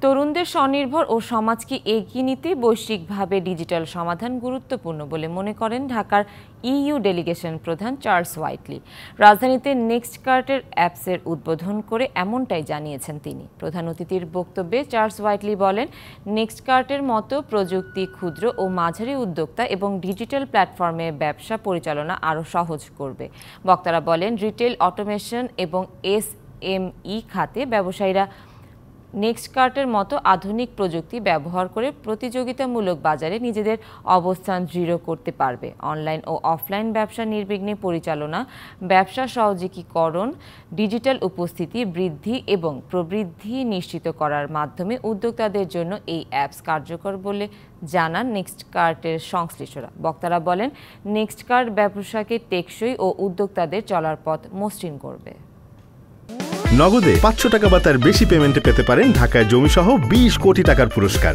তরুণদের স্বনির্ভর ও সমাজকে এগিয়ে নিতে বৈশ্বিকভাবে ডিজিটাল সমাধান গুরুত্বপূর্ণ বলে মনে করেন ঢাকার ইইউ ডেলিগেশন প্রধান চার্লস হোয়াইটলি। রাজধানীতে নেক্সটকার্টের অ্যাপসের উদ্বোধন করে এমনটাই জানিয়েছেন তিনি। প্রধান অতিথির বক্তব্যে চার্লস হোয়াইটলি বলেন, নেক্সটকার্টের মতো প্রযুক্তি ক্ষুদ্র ও মাঝারি উদ্যোক্তা এবং ডিজিটাল প্ল্যাটফর্মে ব্যবসা পরিচালনা আরও সহজ করবে। বক্তারা বলেন, রিটেল অটোমেশন এবং এসএমই খাতে ব্যবসায়ীরা নেক্সটকার্টের মতো আধুনিক প্রযুক্তি ব্যবহার করে প্রতিযোগিতামূলক বাজারে নিজেদের অবস্থান দৃঢ় করতে পারবে। অনলাইন ও অফলাইন ব্যবসা নির্বিঘ্নে পরিচালনা, ব্যবসা সহযোগীকরণ, ডিজিটাল উপস্থিতি বৃদ্ধি এবং প্রবৃদ্ধি নিশ্চিত করার মাধ্যমে উদ্যোক্তাদের জন্য এই অ্যাপস কার্যকর বলে জানান নেক্সটকার্টের সংশ্লিষ্টরা। বক্তারা বলেন, নেক্সটকার্ট ব্যবসাকে টেকসই ও উদ্যোক্তাদের চলার পথ মসৃণ করবে। নগদে ৫০০ টাকা বা তার বেশি পেমেন্টে পেতে পারেন ঢাকায় জমিসহ ২০ কোটি টাকার পুরস্কার।